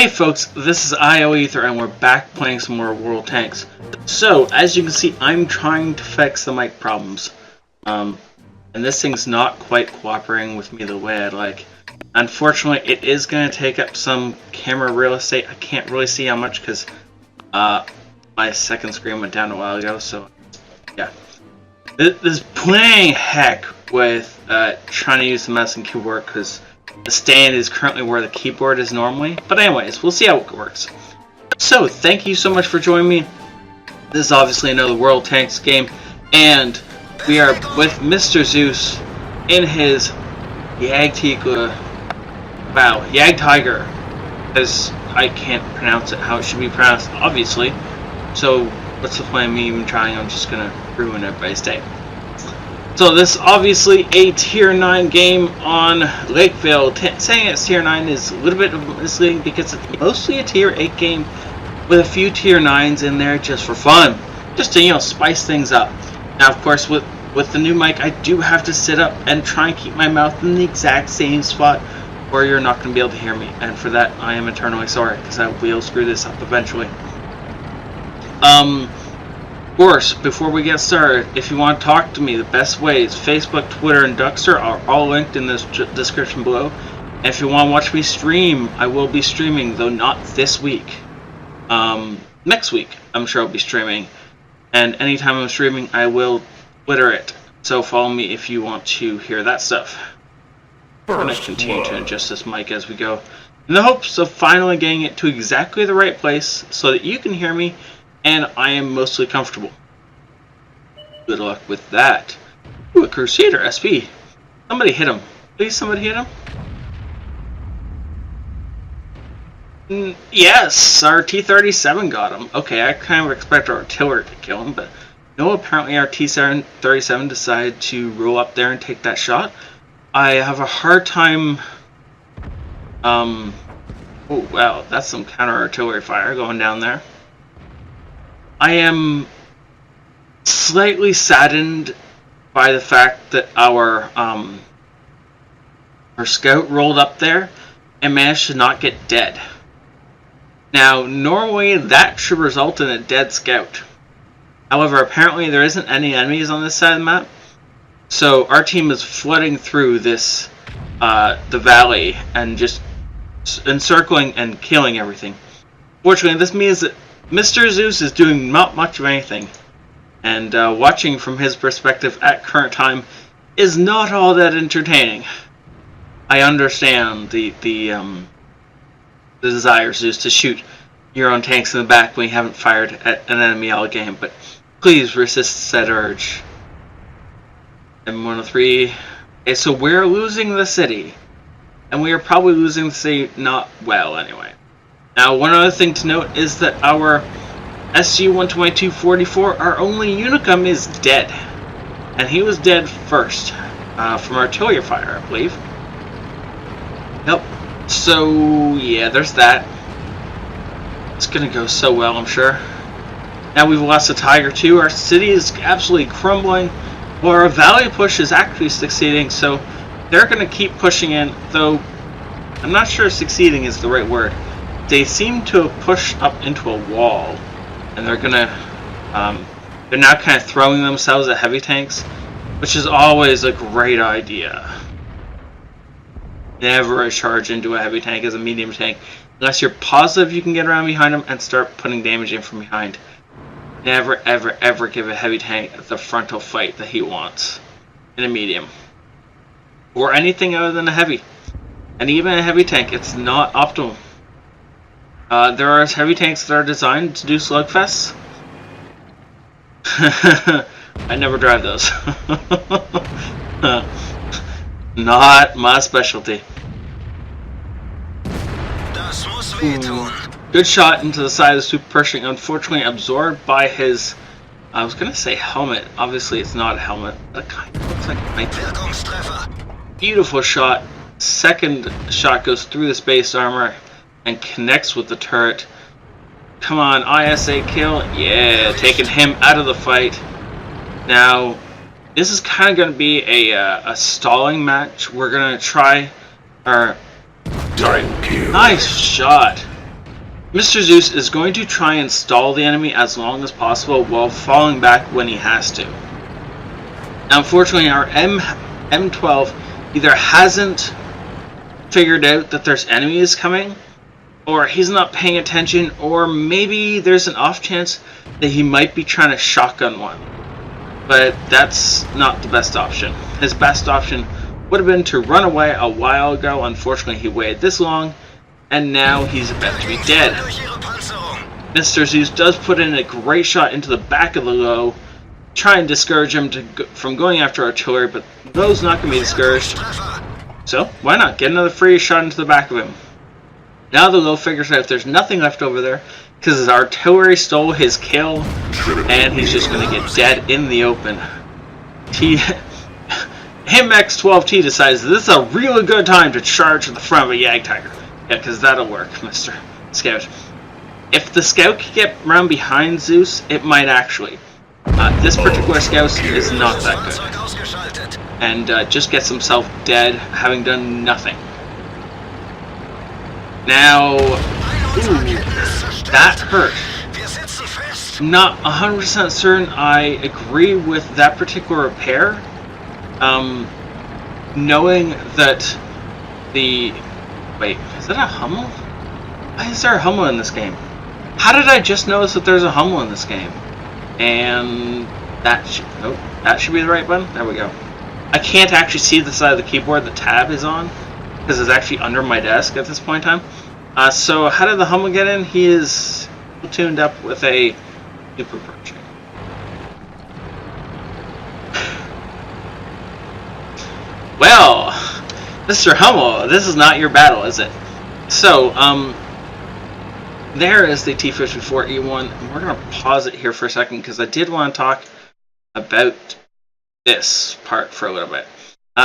Hey folks, this is ioEther and we're back playing some more World Tanks. So, as you can see, I'm trying to fix the mic problems. And this thing's not quite cooperating with me the way I'd like. Unfortunately, it is going to take up some camera real estate. I can't really see how much because my second screen went down a while ago, so yeah. There's plenty heck with trying to use the mouse and keyboard because the stand is currently where the keyboard is normally. But anyways, we'll see how it works. So, thank you so much for joining me. This is obviously another World Tanks game. And we are with MrZeus in his Jagtiger. Wow, Jagtiger. Because I can't pronounce it how it should be pronounced, obviously. So, what's the point of me even trying? I'm just gonna ruin everybody's day. So this is obviously a tier 9 game on Lakeville. Saying it's tier 9 is a little bit misleading because it's mostly a tier 8 game with a few tier 9s in there just for fun. Just to, spice things up. Now of course with the new mic I do have to sit up and try and keep my mouth in the exact same spot or you're not going to be able to hear me. And for that I am eternally sorry because I will screw this up eventually. Of course, before we get started, if you want to talk to me, the best ways, Facebook, Twitter, and Duckster are all linked in this description below. And if you want to watch me stream, I will be streaming, though not this week. Next week, I'm sure I'll be streaming. And anytime I'm streaming, I will Twitter it. So follow me if you want to hear that stuff. I'm going to continue to adjust this mic as we go, in the hopes of finally getting it to exactly the right place so that you can hear me and I am mostly comfortable. Good luck with that. Ooh, a Crusader SP. Somebody hit him. Please, somebody hit him. Yes, our T-37 got him. Okay, I kind of expect our artillery to kill him, but no, apparently our T-37 decided to roll up there and take that shot. I have a hard time... Oh, wow, that's some counter-artillery fire going down there. I am slightly saddened by the fact that our scout rolled up there and managed to not get dead. Now, normally that should result in a dead scout. However, apparently there isn't any enemies on this side of the map, so our team is flooding through this the valley and just encircling and killing everything. Fortunately, this means that MrZeus is doing not much of anything, and watching from his perspective at current time is not all that entertaining. I understand the desire, Zeus, to shoot your own tanks in the back when you haven't fired at an enemy all game, but please resist said urge. M103. Okay, so we're losing the city, and we are probably losing the city not well anyway. Now, one other thing to note is that our SG-122-44, our only Unicum, is dead. And he was dead first, from artillery fire, I believe. Yep. So, yeah, there's that. It's gonna go so well, I'm sure. Now we've lost a Tiger too. Our city is absolutely crumbling. Well, our Valley push is actually succeeding, so they're gonna keep pushing in, though I'm not sure succeeding is the right word. They seem to have pushed up into a wall, and they're gonna, they're now kind of throwing themselves at heavy tanks, which is always a great idea. Never charge into a heavy tank as a medium tank, unless you're positive you can get around behind them and start putting damage in from behind. Never, ever, ever give a heavy tank the frontal fight that he wants in a medium, or anything other than a heavy. And even a heavy tank, it's not optimal. There are heavy tanks that are designed to do slugfests. I never drive those. Not my specialty. Good shot into the side of the Super Pershing, unfortunately absorbed by his, I was gonna say helmet, obviously it's not a helmet, that kind of looks like it might be. Beautiful shot. Second shot goes through the space armor and connects with the turret. Come on, ISA kill. Yeah, taking him out of the fight. Now, this is kind of going to be a stalling match. We're going to try our... Sorry. Nice shot. MrZeus is going to try and stall the enemy as long as possible while falling back when he has to. Now, unfortunately, our M12 either hasn't figured out that there's enemies coming, or he's not paying attention, or maybe there's an off chance that he might be trying to shotgun one. But that's not the best option. His best option would have been to run away a while ago. Unfortunately, he waited this long, and now he's about to be dead. MrZeus does put in a great shot into the back of the low, try and discourage him from going after artillery, but low's not going to be discouraged. So, why not get another free shot into the back of him? Now the low figures out there's nothing left over there, because his artillery stole his kill, and he's just going to get dead in the open. X12T decides this is a really good time to charge at the front of a Jagtiger. Yeah, because that'll work, Mr. Scout. If the scout can get around behind Zeus, it might actually. This particular scout is not that good. And just gets himself dead, having done nothing. Now, ooh, that hurt. Not 100% certain I agree with that particular repair. Knowing that the... Wait, is that a Hummel? Why is there a Hummel in this game? How did I just notice that there's a Hummel in this game? And that should... Oh, that should be the right button? There we go. I can't actually see the side of the keyboard the tab is on, because it's actually under my desk at this point in time. So how did the Hummel get in? He is tuned up with a super perch. Well, Mr. Hummel, this is not your battle, is it? So, there is the T-54E1. We're going to pause it here for a second because I did want to talk about this part for a little bit.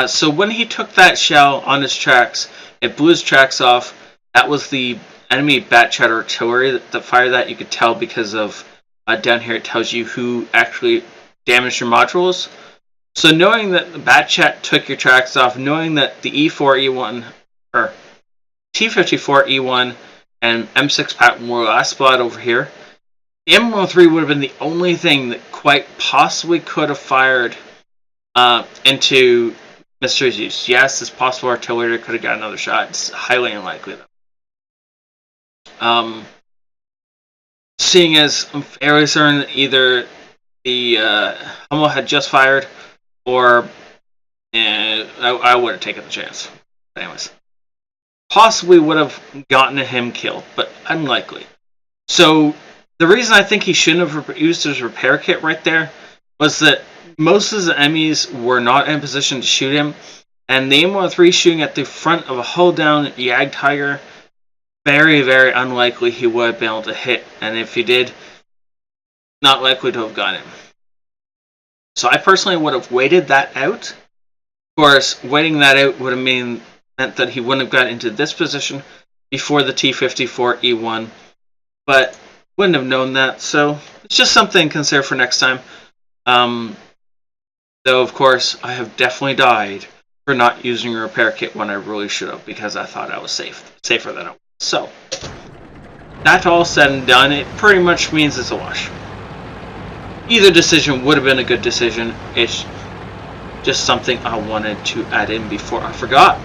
So when he took that shell on his tracks, it blew his tracks off. That was the enemy Batchat artillery that fired that. You could tell because of down here it tells you who actually damaged your modules. So knowing that the Batchat took your tracks off, knowing that the E4E1 or T-54E1 and M6 pattern were last spot over here, the M103 would have been the only thing that quite possibly could have fired into MrZeus. Yes, it's possible artillery could have got another shot. It's highly unlikely though. Seeing as I'm fairly certain that either the Hummel had just fired, or I would have taken the chance. But anyways, possibly would have gotten him killed, but unlikely. So the reason I think he shouldn't have used his repair kit right there was that most of the enemies were not in a position to shoot him, and the M103 shooting at the front of a hull down Jagtiger, very, very unlikely he would have been able to hit, and if he did, not likely to have gotten him. So I personally would have waited that out. Of course, waiting that out would have meant that he wouldn't have got into this position before the T-54E1, but wouldn't have known that, so it's just something to consider for next time. Though, of course, I have definitely died for not using a repair kit when I really should have, because I thought I was safer than I was. So, that all said and done, it pretty much means it's a wash. Either decision would have been a good decision. It's just something I wanted to add in before I forgot.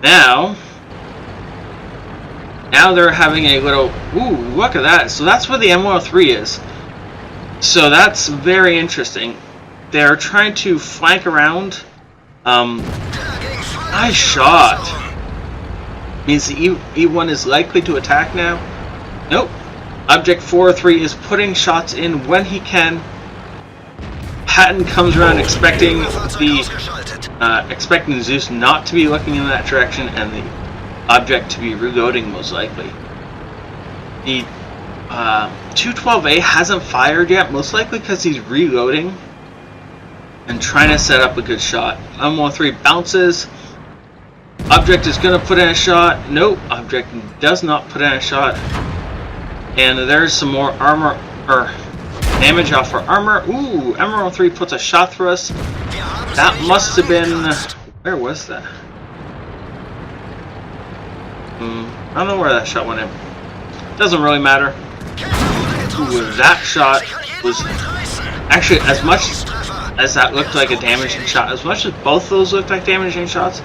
Now they're having a little... Ooh, look at that. So that's where the M103 is. So that's very interesting. They're trying to flank around. Nice shot. Means the E1 is likely to attack now. Nope. Object 403 is putting shots in when he can. Patton comes around expecting Zeus not to be looking in that direction, and the object to be reloading most likely. The 212A hasn't fired yet, most likely because he's reloading and trying to set up a good shot. M103 bounces. Object is going to put in a shot. Nope, object does not put in a shot. And there's some more armor, or damage off our armor. Ooh, M103 puts a shot through us. That must have been... Where was that? I don't know where that shot went in. Doesn't really matter. Ooh, that shot was actually, as much as that looked like a damaging shot, as much as both of those looked like damaging shots,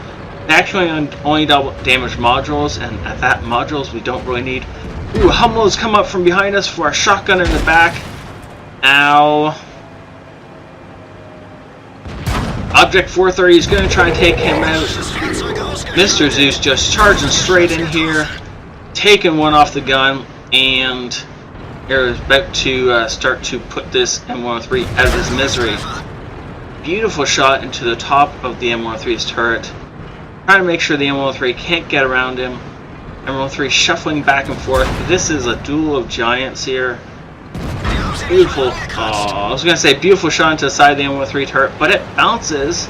they actually only double damage modules, and at that modules we don't really need. Ooh, Hummel's come up from behind us for a shotgun in the back. Ow. Object 430 is going to try and take him out. MrZeus just charging straight in here, taking one off the gun, and is about to start to put this M103 out of his misery. Beautiful shot into the top of the M103's turret. Trying to make sure the M103 can't get around him. M103 shuffling back and forth. This is a duel of giants here. Beautiful. Oh, I was going to say beautiful shot into the side of the M103 turret, but it bounces.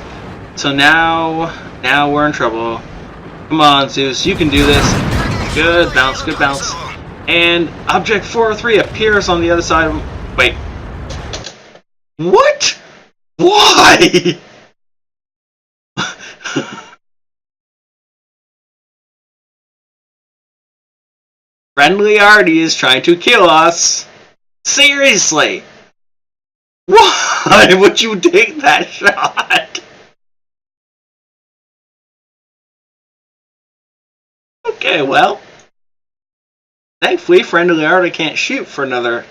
So now we're in trouble. Come on, Zeus, you can do this. Good bounce, good bounce. And Object 403 appears on the other side of him. Wait. What? Why? Friendly Artie is trying to kill us. Seriously. Why would you take that shot? Okay, well. Thankfully, Friendly Artie can't shoot for another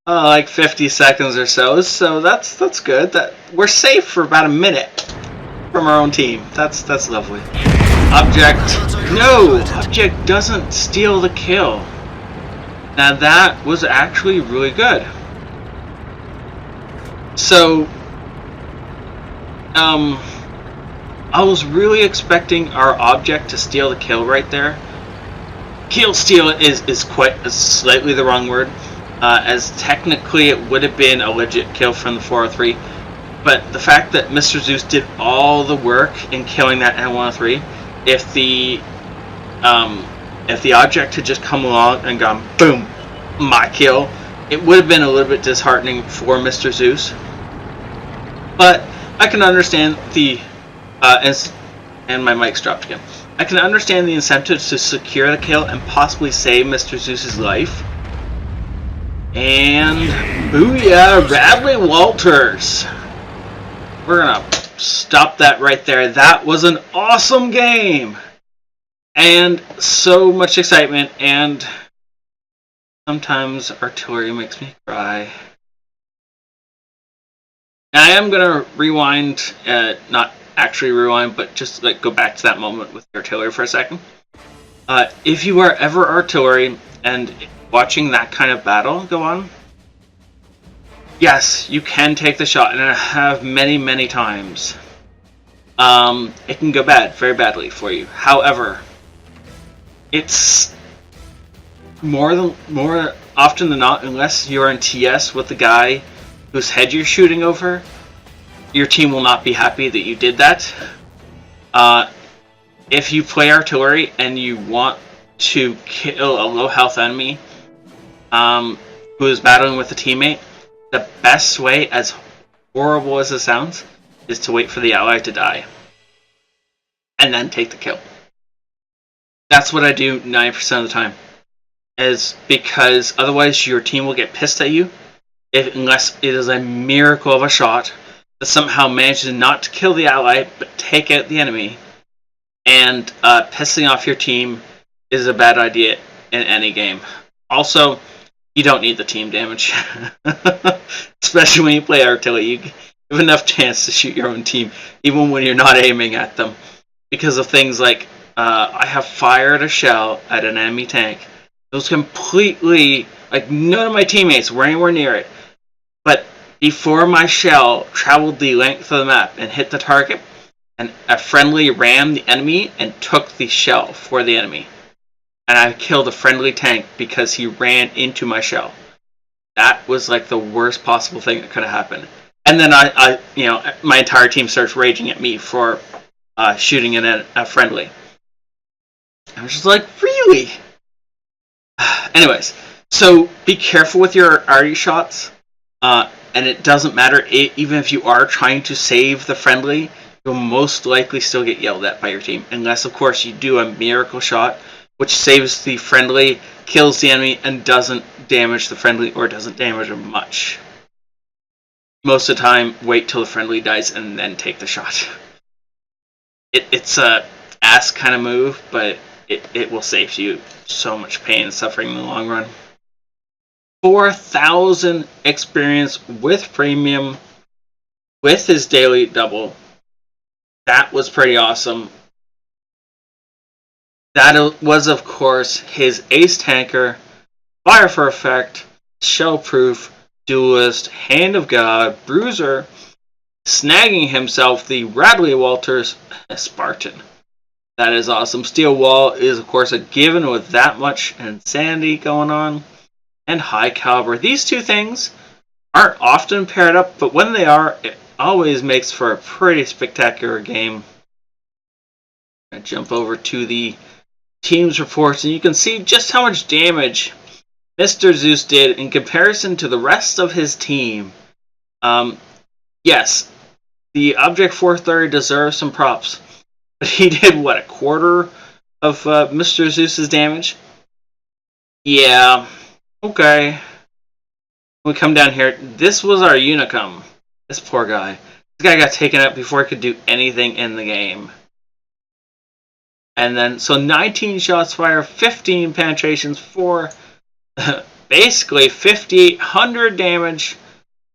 like 50 seconds or so. So that's good. That we're safe for about a minute from our own team. That's lovely. Object doesn't steal the kill. Now that was actually really good. So I was really expecting our object to steal the kill right there. Kill steal is slightly the wrong word, as technically it would have been a legit kill from the 403. But the fact that MrZeus did all the work in killing that M103, if the object had just come along and gone boom, my kill, it would have been a little bit disheartening for MrZeus. But I can understand the and my mic's dropped again. I can understand the incentive to secure the kill and possibly save MrZeus's life. And booyah, Bradley Walters. We're gonna stop that right there. That was an awesome game, and so much excitement. And sometimes artillery makes me cry. Now I am gonna rewind, not actually rewind, but just like go back to that moment with the artillery for a second. If you are ever artillery and watching that kind of battle go on, yes, you can take the shot, and I have many times. It can go bad, very badly for you. However, it's more often than not, unless you're in TS with the guy whose head you're shooting over, your team will not be happy that you did that. If you play artillery and you want to kill a low health enemy who is battling with a teammate, the best way, as horrible as it sounds, is to wait for the ally to die and then take the kill. That's what I do 90% of the time, is because otherwise your team will get pissed at you unless it is a miracle of a shot that somehow manages not to kill the ally but take out the enemy. And pissing off your team is a bad idea in any game. Also, you don't need the team damage. Especially when you play artillery. You have enough chance to shoot your own team, even when you're not aiming at them. Because of things like, I have fired a shell at an enemy tank. It was completely, like, none of my teammates were anywhere near it. But before my shell traveled the length of the map and hit the target, and a friendly rammed the enemy and took the shell for the enemy. And I killed a friendly tank because he ran into my shell. That was like the worst possible thing that could have happened. And then my entire team starts raging at me for shooting in a friendly. I was just like, really? Anyways, so be careful with your arty shots. And it doesn't matter, even if you are trying to save the friendly, you'll most likely still get yelled at by your team. Unless, of course, you do a miracle shot which saves the friendly, kills the enemy, and doesn't damage the friendly or doesn't damage him much. Most of the time, wait till the friendly dies and then take the shot. It's a ass kind of move, but it will save you so much pain and suffering in the long run. 4,000 experience with premium with his daily double. That was pretty awesome. That was, of course, his ace tanker, fire for effect, shell proof, duelist, hand of God, bruiser, snagging himself the Radley Walters Spartan. That is awesome. Steel Wall is, of course, a given with that much insanity going on. And high caliber. These two things aren't often paired up, but when they are, it always makes for a pretty spectacular game. I jump over to the team's reports, and you can see just how much damage MrZeus did in comparison to the rest of his team. Yes, the Object 430 deserves some props, but he did, what, a quarter of MrZeus's damage? Yeah, okay. We come down here. This was our Unicum. This poor guy. This guy got taken out before he could do anything in the game. And then, so 19 shots fired, 15 penetrations for basically 5,800 damage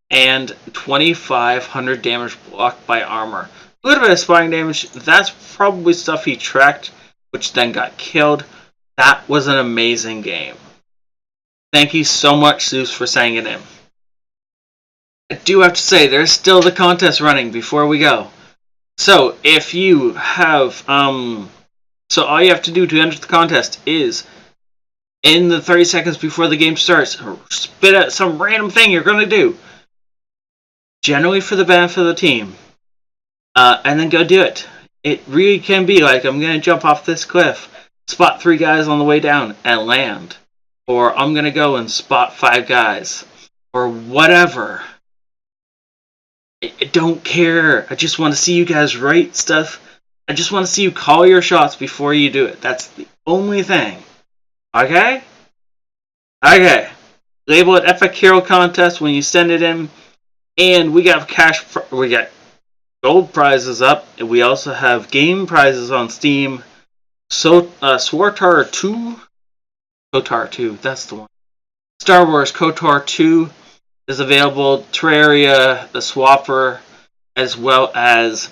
and 2,500 damage blocked by armor. A little bit of spotting damage. That's probably stuff he tracked, which then got killed. That was an amazing game. Thank you so much, Zeus, for sending it in. I do have to say, there's still the contest running before we go. So, if you have, so all you have to do to enter the contest is, in the 30 seconds before the game starts, spit out some random thing you're going to do. Generally for the benefit of the team. And then go do it. It really can be like, I'm going to jump off this cliff, spot 3 guys on the way down, and land. Or I'm going to go and spot 5 guys. Or whatever. I don't care. I just want to see you guys write stuff. I just want to see you call your shots before you do it. That's the only thing. Okay? Okay. Label it Epic Hero Contest when you send it in. And we got we got gold prizes up. And we also have game prizes on Steam. So, SWTOR 2. KOTOR 2, that's the one. Star Wars KOTOR 2 is available. Terraria, the Swapper, as well as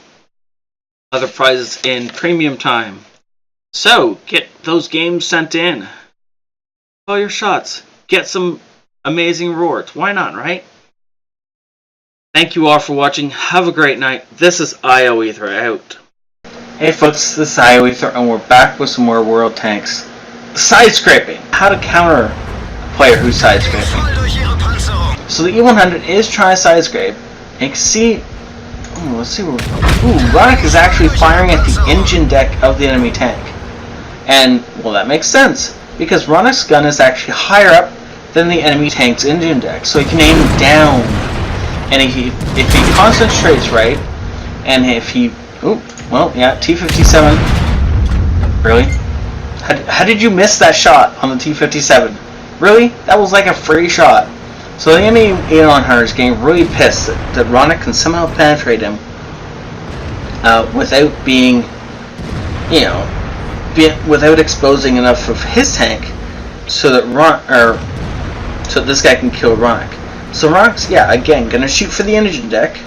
other prizes in premium time. So, get those games sent in. Call your shots. Get some amazing rewards. Why not, right? Thank you all for watching. Have a great night. This is ioEther out. Hey folks, this is ioEther, and we're back with some more World Tanks. Side scraping. How to counter a player who's side scraping. So the E100 is trying to side scrape. And you can see, let's see where. Ronick is actually firing at the engine deck of the enemy tank. And well, that makes sense because Ronick's gun is actually higher up than the enemy tank's engine deck, so he can aim down. And if he concentrates right, and if he, T-57. Really? How did you miss that shot on the T-57? Really? That was like a free shot. So the enemy E100 is getting really pissed that Ronick can somehow penetrate him without being, without exposing enough of his tank so that this guy can kill Ronick. So Ronick's, again, gonna shoot for the engine deck.